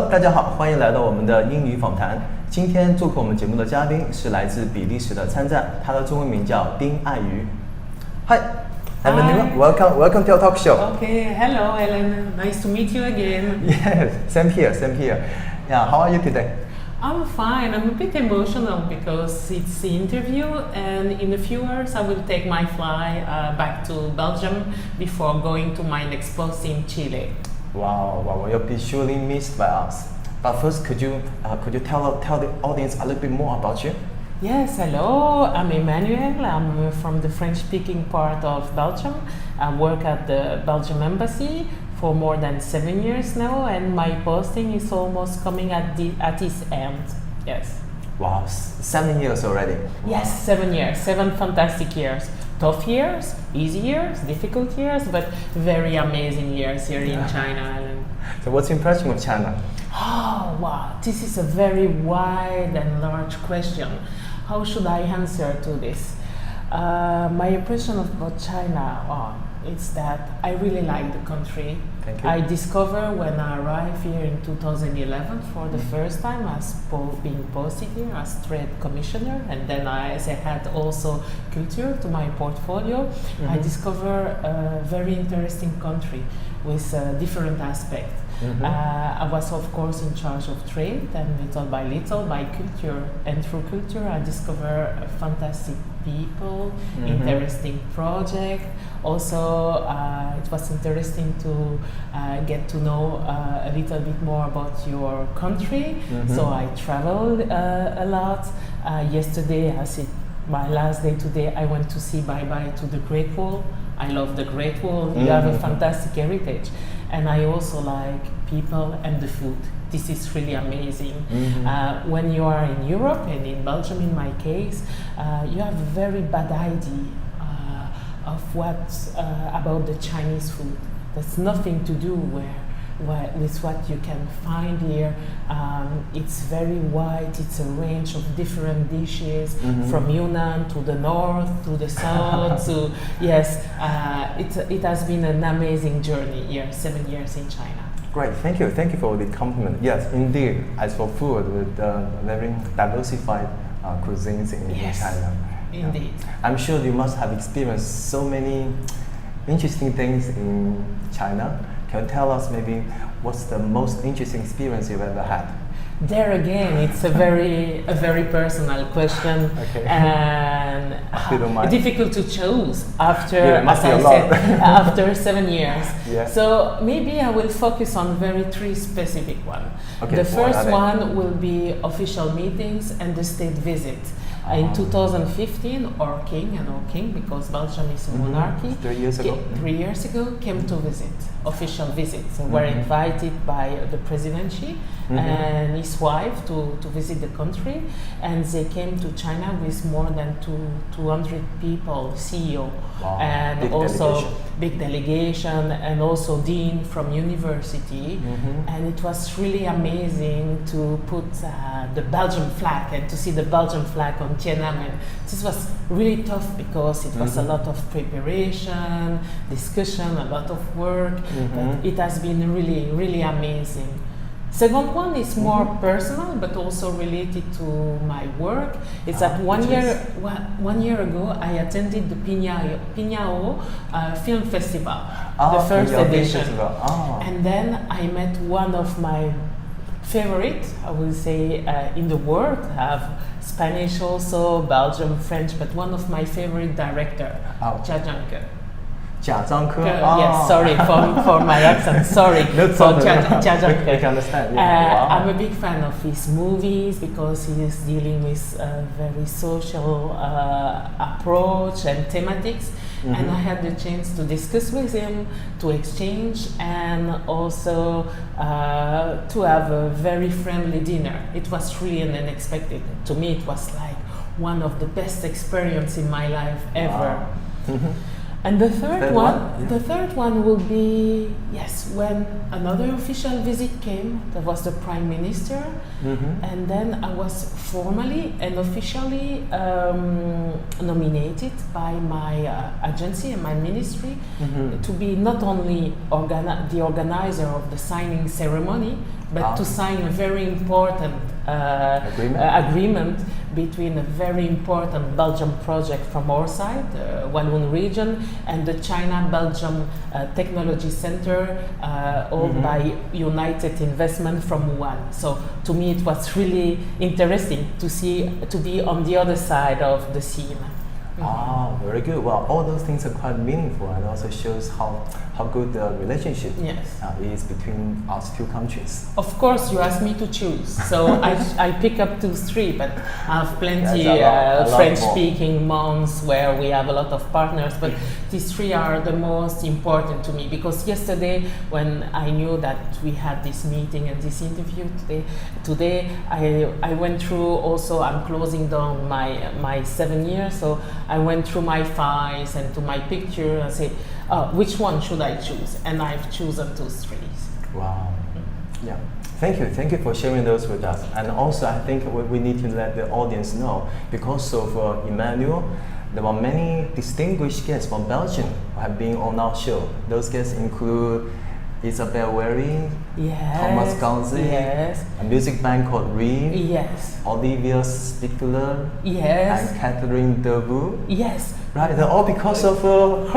Hello， 大家好，欢迎来到我们的英语访谈。今天做客我们节目的嘉宾是来自比利时的参战，他的中文名叫丁爱瑜。Hi, Emmanuelle, welcome to our talk show. Okay, hello, Ellen. Nice to meet you again. Yes, same here. Yeah, how are you today? I'm fine. I'm a bit emotional because it's the interview, and in a few hours I will take my flight back to Belgium before going to my next post in Chile. Wow, you'll be surely missed by us. But first, could you tell the audience a little bit more about you? Yes, hello. I'm Emmanuelle. I'm from the French-speaking part of Belgium. I work at the Belgium embassy for more than 7 years now, and my posting is almost coming at its end. Yes. Wow, 7 years already. Yes, 7 years, 7 fantastic years. Tough years, easy years, difficult years, but very amazing years here in China. So what's your impression of China? Oh, wow, this is a very wide and large question. How should I answer to this? My impression about China, it's that I really like the country. Thank you. I discovered when I arrived here in 2011 for the first time as being posted here as trade commissioner, and then as I had also culture to my portfolio, I discovered a very interesting country with different aspects. I was of course in charge of trade, and little by culture, and through culture I discovered fantastic people, interesting project. Also, it was interesting to get to know a little bit more about your country. So I traveled a lot. Yesterday, my last day today, I went to see bye-bye to the Great Wall. I love the Great Wall. You have a fantastic heritage. And I also like people and the food. This is really amazing. When you are in Europe and in Belgium, in my case, you have a very bad idea of about the Chinese food. That's nothing to do with what you can find here. It's very wide. It's a range of different dishes from Yunnan to the north to the south. So yes, it has been an amazing journey here, 7 years in China. Great, thank you for the compliment. Yes, indeed, as for food, with very diversified cuisines in China. Indeed. I'm sure you must have experienced so many interesting things in China. Can you tell us maybe what's the most interesting experience you've ever had? There again, it's a very personal question, and difficult to choose after, as I said, after 7 years. Yeah. So maybe I will focus on three specific ones. The first one will be official meetings and the state visit. In 2015, our king, because Belgium is a monarchy, 3 years ago. 3 years ago, came to visit, official visits. So were invited by the presidency and his wife to visit the country, and they came to China with more than 200 people, CEO, and big also delegation. Big delegation, and also dean from university, and it was really amazing to put the Belgian flag and to see the Belgian flag on Tiananmen. This was really tough because it was a lot of preparation, discussion, a lot of work, but it has been really amazing. Second one is more personal, but also related to my work. It's that 1 year ago, I attended the Piñao Film Festival, the first edition. And then I met one of my favorite, I will say, in the world. I have Spanish also, Belgium, French, but one of my favorite director, Jia Zhangke. Yes, sorry for my accent. Sorry for Jia Zhangke. I can understand. Yeah. I'm a big fan of his movies because he is dealing with a very social approach and thematics. And I had the chance to discuss with him, to exchange, and also to have a very friendly dinner. It was really unexpected. To me, it was like one of the best experiences in my life ever. And the third one will be, when another official visit came. That was the Prime Minister, and then I was formally and officially nominated by my agency and my ministry to be not only the organizer of the signing ceremony, but to sign a very important agreement between a very important Belgian project from our side, Walloon region, and the China-Belgium Technology Center, owned by United Investment from Wuhan. So to me it was really interesting to be on the other side of the scene. Ah, very good. Well, all those things are quite meaningful and also shows how good the relationship is between our two countries. Of course, you asked me to choose, so I pick up 2, 3, but I have plenty French-speaking months where we have a lot of partners, but these 3 are the most important to me, because yesterday when I knew that we had this meeting and this interview today I went through also, I'm closing down my 7 years, so I went through my files and to my picture and say, which one should I choose? And I've chosen 2 streets. Wow. Yeah. Thank you for sharing those with us. And also I think we need to let the audience know, because of Emmanuelle, there were many distinguished guests from Belgium who have been on our show. Those guests include Isabelle Wering, Thomas Ganzi, a music band called Reem, Olivia Spiegler, and Catherine Devu. Right, they're all because of her.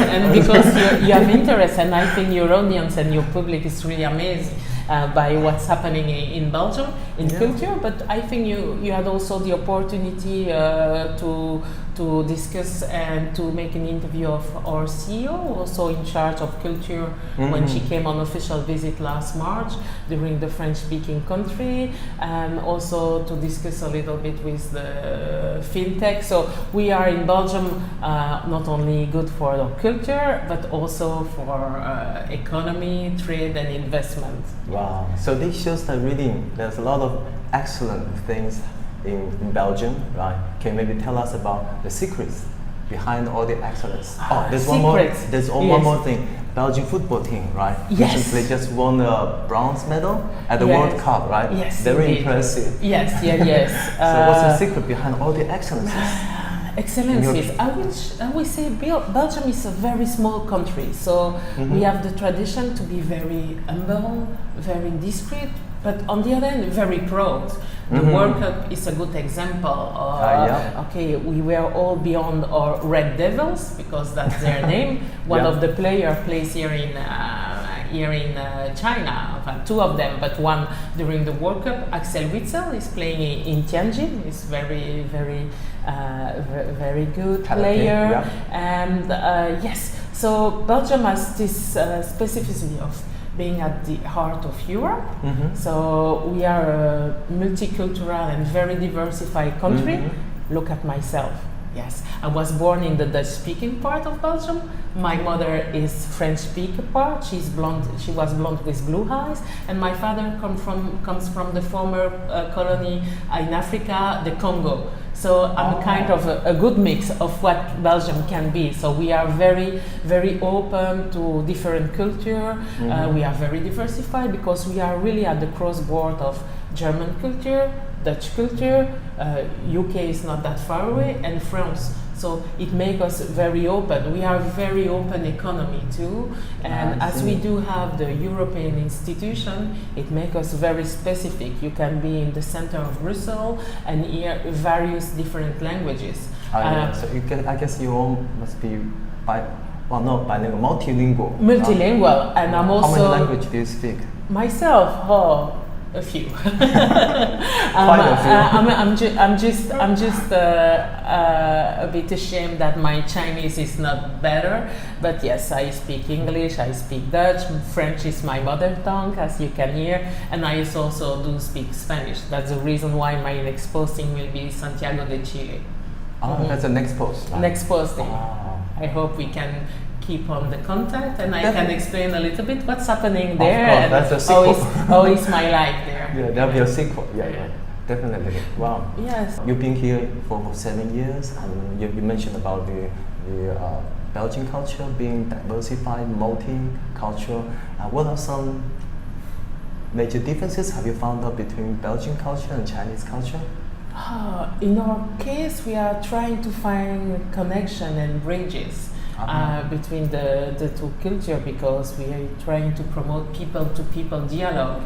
And because you have interest, and I think your audience and your public is really amazed by what's happening in Belgium in culture. But I think you had also the opportunity to discuss and to make an interview of our CEO, also in charge of culture, when she came on official visit last March during the French-speaking country, and also to discuss a little bit with the fintech. So we are in Belgium not only good for the culture, but also for economy, trade and investment. Wow, so this shows that really there's a lot of excellent things in Belgium, right? Can you maybe tell us about the secrets behind all the excellence? There's one more thing. Belgian football team, right? Recently just won a bronze medal at the World Cup, right? Very impressive. So what's the secret behind all the excellences? Excellencies. I would say Belgium is a very small country, so we have the tradition to be very humble, very discreet, but on the other hand, very proud. The World Cup is a good example. Okay, we were all beyond our Red Devils, because that's their name. One of the players plays here in China, 2 of them, but one during the World Cup. Axel Witsel is playing in Tianjin. He's very good player. And so Belgium has this specificity of being at the heart of Europe. So we are a multicultural and very diversified country. Look at myself. I was born in the Dutch-speaking part of Belgium. My mother is French-speaking part. She was blonde with blue eyes, and my father comes from the former colony in Africa, the Congo. So I'm kind of a good mix of what Belgium can be. So we are very, very open to different culture. We are very diversified because we are really at the crossboard of German culture, Dutch culture, UK is not that far away, and France. So it makes us very open. We are a very open economy too, and as we do have the European institution, it makes us very specific. You can be in the center of Brussels and hear various different languages. So I guess you all must be multilingual. Multilingual, and I'm also. How many languages do you speak? Myself, a few. I'm just a bit ashamed that my Chinese is not better, but yes, I speak English, I speak Dutch, French is my mother tongue, as you can hear, and I also do speak Spanish. That's the reason why my next posting will be Santiago de Chile. That's the next post. Right? Next posting. I hope we can keep on the contact, and I can explain a little bit what's happening there, and that's a sequel. how is my life there. That'll be a sequel. Definitely. Wow. Yes. You've been here for 7 years, and you mentioned about the Belgian culture being diversified, multicultural. What are some major differences have you found out between Belgian culture and Chinese culture? In our case, we are trying to find connection and bridges. between the two cultures, because we are trying to promote people-to-people dialogue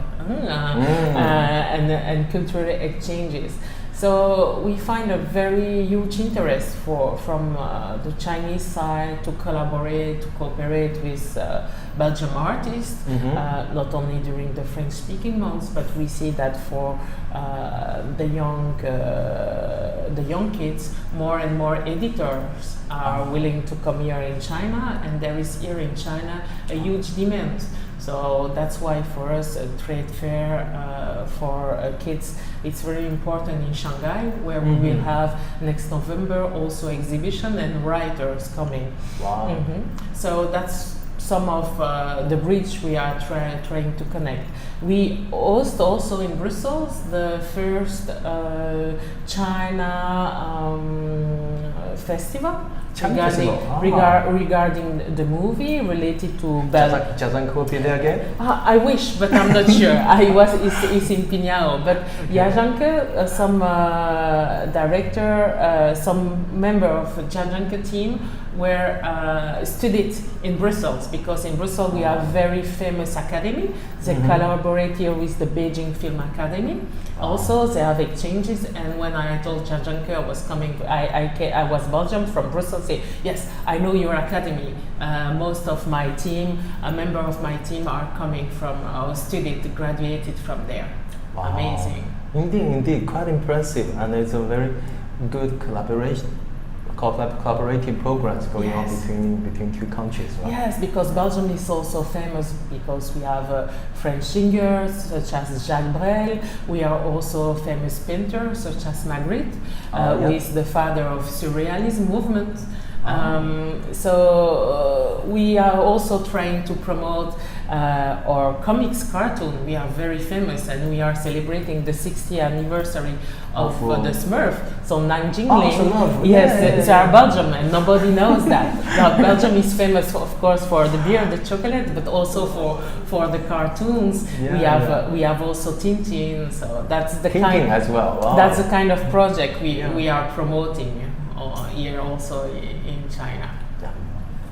and cultural exchanges. So we find a very huge interest from the Chinese side to cooperate with Belgian artists, not only during the French-speaking months, but we see that for the young kids, more and more editors are willing to come here in China, and there is here in China a huge demand. So that's why for us a trade fair for kids, it's very important in Shanghai, where we will have next November also exhibition and writers coming. Wow. So that's some of the bridge we are trying to connect. We host also in Brussels the first China festival. Regarding the movie related to Belgium. Jazanko be there again? I wish, but I'm not sure. It's in Pinhao. But Jazanko, some director, some member of the Jazanko team were studied in Brussels, because in Brussels we have very famous academy. They collaborate here with the Beijing Film Academy. Also, they have exchanges, and when I told Jazanko I was coming, I was Belgium from Brussels, say, yes, I know your academy. Most of my team, a member of my team are coming from, graduated from there. Wow. Amazing. Indeed, quite impressive, and it's a very good collaborative programs going on between two countries, right? Yes, because Belgium is also famous because we have French singers such as Jacques Brel. We are also famous painters such as Magritte, who is the father of Surrealism movement. So we are also trying to promote our comics cartoon. We are very famous, and we are celebrating the 60th anniversary of the Smurf. So Nanjing yes, they are Belgium, and nobody knows that. Now, Belgium is famous, of course, for the beer, the chocolate, but also for the cartoons. We have also Tintin. So that's the Tintin as well. Wow. That's the kind of project we are promoting here also in China. Yeah.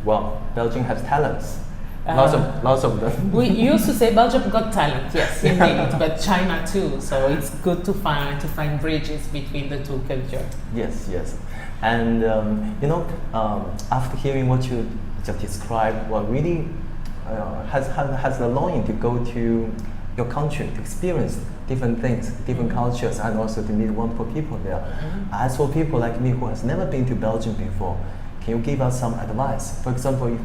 Well, Belgium has talents. Lots of them. We used to say Belgium got talent, yes, indeed, but China too. So it's good to find bridges between the two cultures. Yes. And after hearing what you just described, what really has the longing to go to your country to experience different things, different cultures, and also to meet wonderful people there. As for people like me who has never been to Belgium before, can you give us some advice? For example,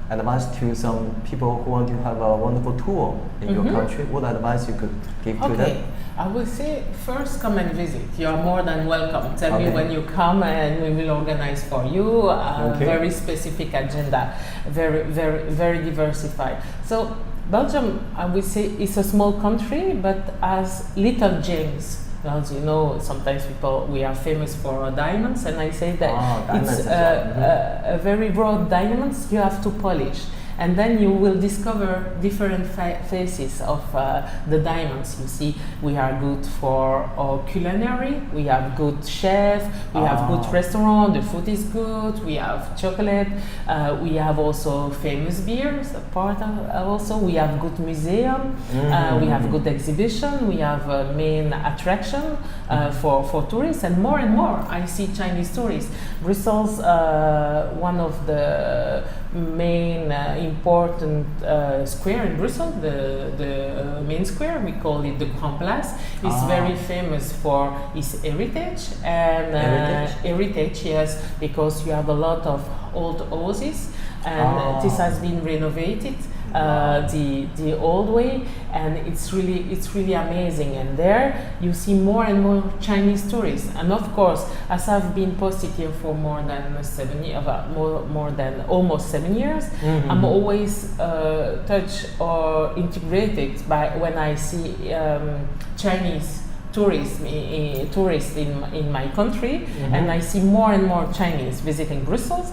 advice to some people who want to have a wonderful tour in your country, what advice you could give to them? I would say first come and visit. You are more than welcome. Tell me when you come and we will organize for you a very specific agenda, very diversified. So Belgium, I would say, is a small country, but as little gems. As you know, sometimes we are famous for diamonds, and I say that it's a very broad diamonds you have to polish. And then you will discover different faces of the diamonds. You see, we are good for our culinary, we have good chef, we have good restaurant, the food is good, we have chocolate, we have also famous beers, also we have good museum, we have good exhibition, we have a main attraction for tourists, and more I see Chinese tourists. Brussels, one of the main important square in Brussels, the main square, we call it the Grand Place, is very famous for its heritage, and heritage, yes, because you have a lot of old houses, and this has been renovated the old way, and it's really amazing. And there you see more and more Chinese tourists, and of course, as I've been posted here for more than almost 7 years, I'm always touched or integrated by when I see Chinese tourists in my country, and I see more and more Chinese visiting Brussels.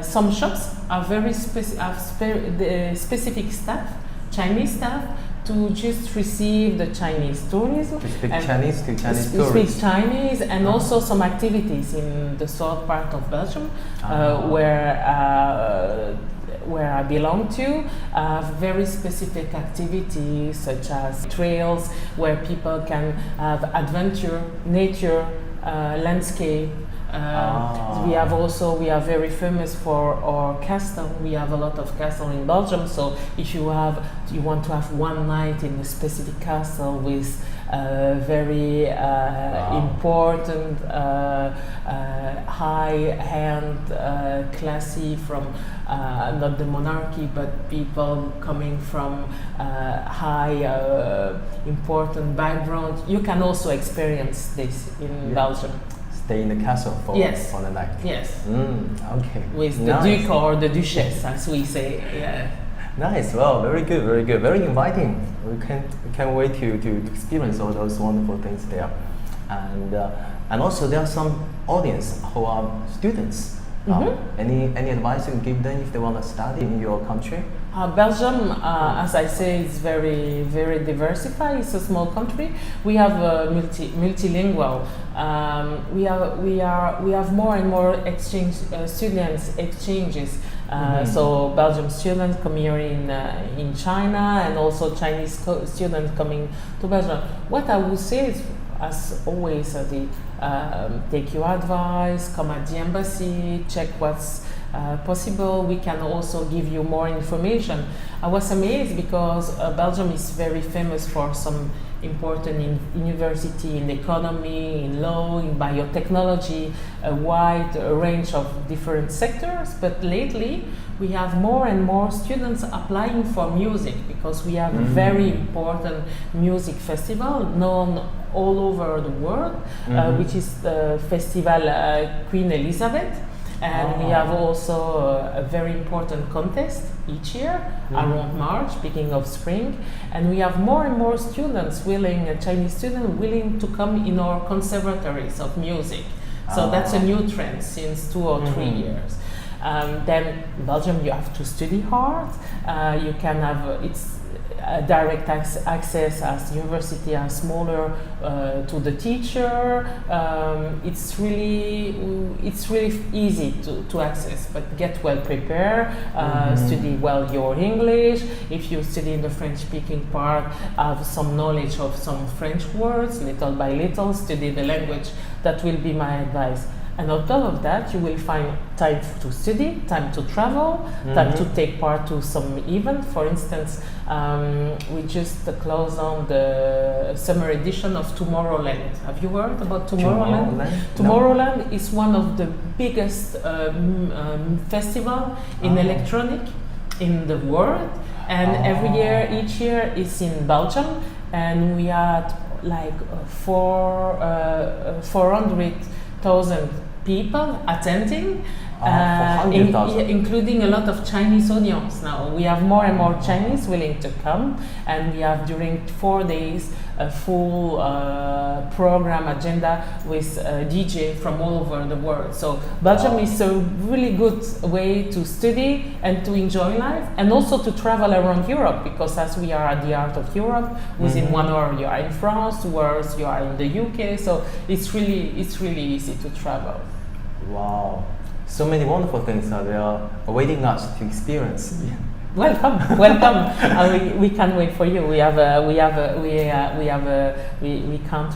Some shops are very specific staff, Chinese staff, to just receive the Chinese tourism. To speak and Chinese to Chinese speak tourists. Chinese, and also some activities in the south part of Belgium, where I belong to, very specific activities such as trails where people can have adventure, nature, landscape. We are very famous for our castle. We have a lot of castle in Belgium. So if you want to have one night in a specific castle with very important, high-end, classy from not the monarchy, but people coming from high, important background, you can also experience this in Belgium. Stay in the castle for the night. Yes. Okay. With the Duke or the Duchess, as we say. Yeah. Nice. Well, very good, very good, very inviting. We can't wait to experience all those wonderful things there, and also there are some audience who are students. Any advice you can give them if they want to study in your country? Belgium, as I say, is very, very diversified. It's a small country. We have multilingual. We have more and more students exchanges. So Belgian students come here in China, and also Chinese students coming to Belgium. What I would say is, as always, take your advice, come at the embassy, check what's possible. We can also give you more information. I was amazed because Belgium is very famous for some important university in economy, in law, in biotechnology, a wide range of different sectors. But lately, we have more and more students applying for music because we have a very important music festival known all over the world, which is the festival Queen Elizabeth. And we have also a very important contest each year around March, beginning of spring. And we have more and more students Chinese students willing to come in our conservatories of music. So that's a new trend since 2 or 3 years. Then in Belgium you have to study hard. You can have direct access as university are smaller to the teacher. It's really easy to access, but get well prepared, study well your English. If you study in the French speaking part, have some knowledge of some French words, little by little, study the language. That will be my advice. And on top of that, you will find time to study, time to travel, time to take part to some event. For instance, we just closed on the summer edition of Tomorrowland. Have you heard about Tomorrowland? Tomorrowland is one of the biggest festival in electronic in the world. And each year is in Belgium. And we had like 400,000 people attending, including a lot of Chinese audience. Now we have more and more Chinese willing to come, and we have during 4 days a full program agenda with DJ from all over the world. So Belgium is a really good way to study and to enjoy life, and also to travel around Europe, because as we are at the heart of Europe, within 1 hour you are in France, 2 hours you are in the UK. So it's really easy to travel. Wow, so many wonderful things are there awaiting us to experience. Welcome. We can't wait for you. We can't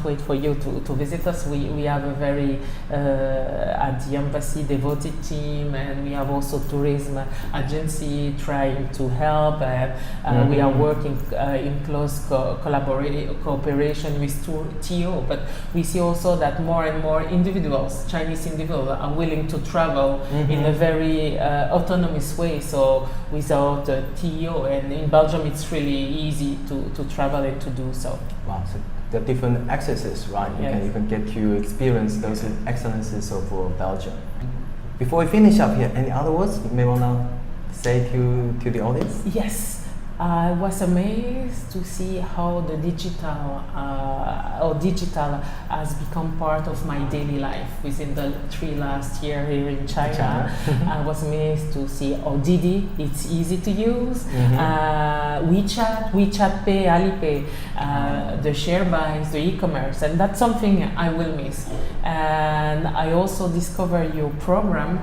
wait for you to visit us. We have a very at the embassy devoted team, and we have also tourism agency trying to help, and we are working in close cooperation with TO. But we see also that more and more Chinese individuals, are willing to travel in a very autonomous way. So without TO, and in Belgium it's really easy to travel and to do so. Wow, so there are different accesses, right? You can get to experience those excellences of Belgium. Before we finish up here, any other words you may want to say to the audience? Yes. I was amazed to see how the digital has become part of my daily life within the last 3 years here in China. I was amazed to see how Didi, it's easy to use. WeChat Pay, Alipay, the share buys, the e-commerce, and that's something I will miss. And I also discovered your program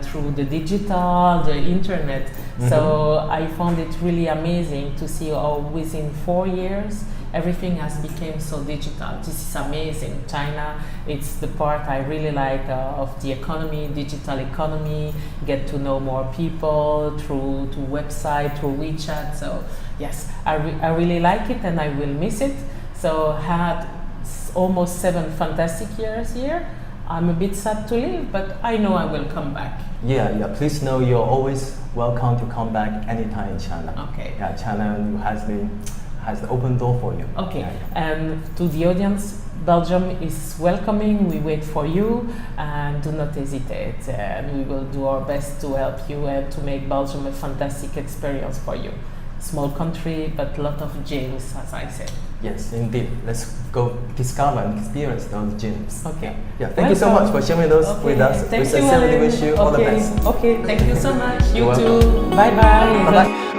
through the digital, the internet. So I found it really amazing to see how within 4 years everything has become so digital. This is amazing. China, it's the part I really like of the economy, digital economy, get to know more people through website, through WeChat. So yes, I really like it and I will miss it. So had almost 7 fantastic years here. I'm a bit sad to leave, but I know I will come back. Yeah. Please know you're always welcome to come back anytime in China. Okay. Yeah, China has the open door for you. Okay. Yeah. And to the audience, Belgium is welcoming. We wait for you, and do not hesitate. And we will do our best to help you and to make Belgium a fantastic experience for you. Small country, but a lot of gems, as I said. Yes, indeed. Let's go discover and experience those gyms. Okay. Yeah. Thank you so much for sharing those with us. Thank We you, sincerely Allen. wish you all the best. Okay, thank you so much. You're You welcome. too. Bye bye. Bye bye.